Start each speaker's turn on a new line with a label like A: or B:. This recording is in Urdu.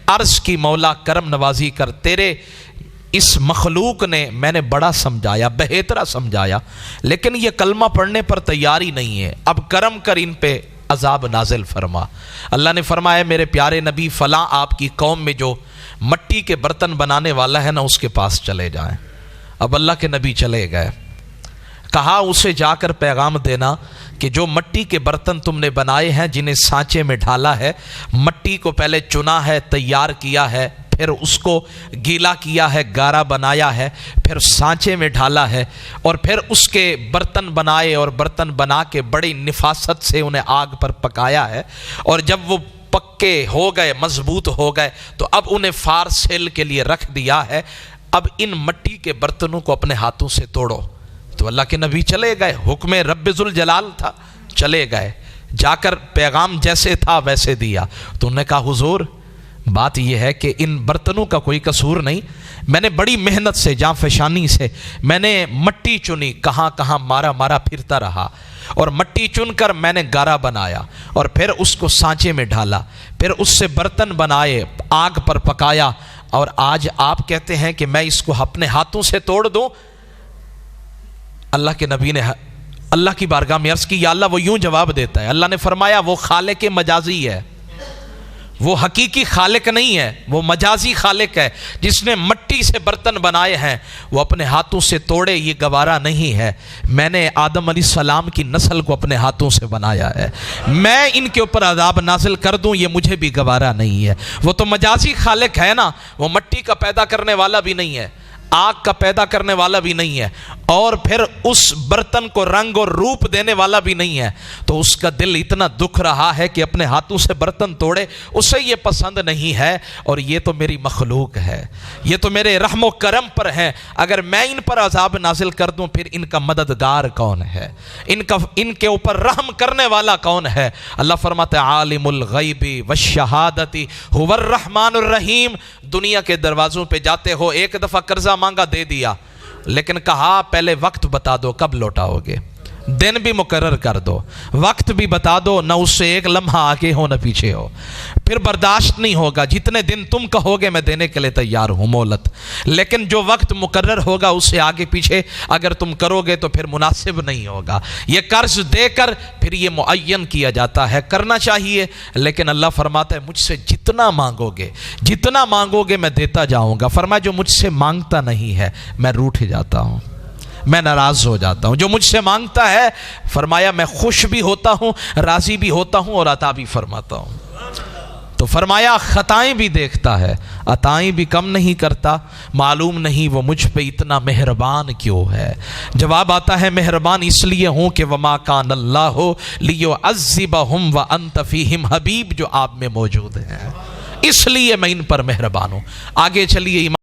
A: عرض کی مولا کرم نوازی کر، تیرے اس مخلوق نے میں نے بڑا سمجھایا، بہترا سمجھایا، لیکن یہ کلمہ پڑھنے پر تیاری نہیں ہے، اب کرم کر ان پہ عذاب نازل فرما۔ اللہ نے فرمایا میرے پیارے نبی فلاں آپ کی قوم میں جو مٹی کے برتن بنانے والا ہے نا اس کے پاس چلے جائیں۔ اب اللہ کے نبی چلے گئے، کہا اسے جا کر پیغام دینا کہ جو مٹی کے برتن تم نے بنائے ہیں جنہیں سانچے میں ڈھالا ہے، مٹی کو پہلے چنا ہے، تیار کیا ہے، پھر اس کو گیلا کیا ہے، گارا بنایا ہے، پھر سانچے میں ڈھالا ہے، اور پھر اس کے برتن بنائے اور برتن بنا کے بڑی نفاست سے انہیں آگ پر پکایا ہے، اور جب وہ پکے ہو گئے، مضبوط ہو گئے، تو اب انہیں فار سیل کے لیے رکھ دیا ہے۔ اب ان مٹی کے برتنوں کو اپنے ہاتھوں سے توڑو۔ تو اللہ کے نبی چلے گئے، حکم رب ذوالجلال تھا، چلے گئے، جا کر پیغام جیسے تھا ویسے دیا۔ تو انہوں نے کہا حضور بات یہ ہے کہ ان برتنوں کا کوئی قصور نہیں، میں نے بڑی محنت سے جاں فشانی سے میں نے مٹی چنی، کہاں کہاں مارا پھرتا رہا، اور مٹی چن کر میں نے گارا بنایا، اور پھر اس کو سانچے میں ڈھالا، پھر اس سے برتن بنائے، آگ پر پکایا، اور آج آپ کہتے ہیں کہ میں اس کو اپنے ہاتھوں سے توڑ دوں۔ اللہ کے نبی نے اللہ کی بارگاہ میں عرض کی یا اللہ وہ یوں جواب دیتا ہے، اللہ نے فرمایا وہ خالق مجازی ہے، وہ حقیقی خالق نہیں ہے، وہ مجازی خالق ہے، جس نے مٹی سے برتن بنائے ہیں وہ اپنے ہاتھوں سے توڑے، یہ گوارا نہیں ہے۔ میں نے آدم علیہ السلام کی نسل کو اپنے ہاتھوں سے بنایا ہے، میں ان کے اوپر عذاب نازل کر دوں یہ مجھے بھی گوارا نہیں ہے۔ وہ تو مجازی خالق ہے نا، وہ مٹی کا پیدا کرنے والا بھی نہیں ہے، آگ کا پیدا کرنے والا بھی نہیں ہے، اور پھر اس برتن کو رنگ اور روپ دینے والا بھی نہیں ہے۔ تو اس کا دل اتنا دکھ رہا ہے کہ اپنے ہاتھوں سے برتن توڑے، اسے یہ پسند نہیں ہے، اور یہ تو میری مخلوق ہے، یہ تو میرے رحم و کرم پر ہیں، اگر میں ان پر عذاب نازل کر دوں پھر ان کا مددگار کون ہے، ان کے اوپر رحم کرنے والا کون ہے؟ اللہ فرماتا ہے عالم الغیب والشہادۃ هو الرحمن الرحیم۔ دنیا کے دروازوں پہ جاتے ہو، ایک دفعہ قرضہ مانگا دے دیا، لیکن کہا پہلے وقت بتا دو کب لوٹاؤ گے، دن بھی مقرر کر دو، وقت بھی بتا دو، نہ اس سے ایک لمحہ آگے ہو نہ پیچھے ہو، پھر برداشت نہیں ہوگا، جتنے دن تم کہو گے میں دینے کے لیے تیار ہوں مہلت، لیکن جو وقت مقرر ہوگا اس سے آگے پیچھے اگر تم کرو گے تو پھر مناسب نہیں ہوگا۔ یہ قرض دے کر پھر یہ معین کیا جاتا ہے، کرنا چاہیے، لیکن اللہ فرماتا ہے مجھ سے جتنا مانگو گے میں دیتا جاؤں گا۔ فرمایا جو مجھ سے مانگتا نہیں ہے میں روٹھ جاتا ہوں، میں ناراض ہو جاتا ہوں، جو مجھ سے مانگتا ہے فرمایا میں خوش بھی ہوتا ہوں، راضی بھی ہوتا ہوں، اور عطا بھی فرماتا ہوں۔ تو فرمایا خطائیں بھی دیکھتا ہے، عطائیں بھی کم نہیں کرتا، معلوم نہیں وہ مجھ پہ اتنا مہربان کیوں ہے۔ جواب آتا ہے مہربان اس لیے ہوں کہ وما کان اللہ لیعذبہم وانت فیہم، حبیب جو آپ میں موجود ہیں، اس لیے میں ان پر مہربان ہوں۔ آگے چلیے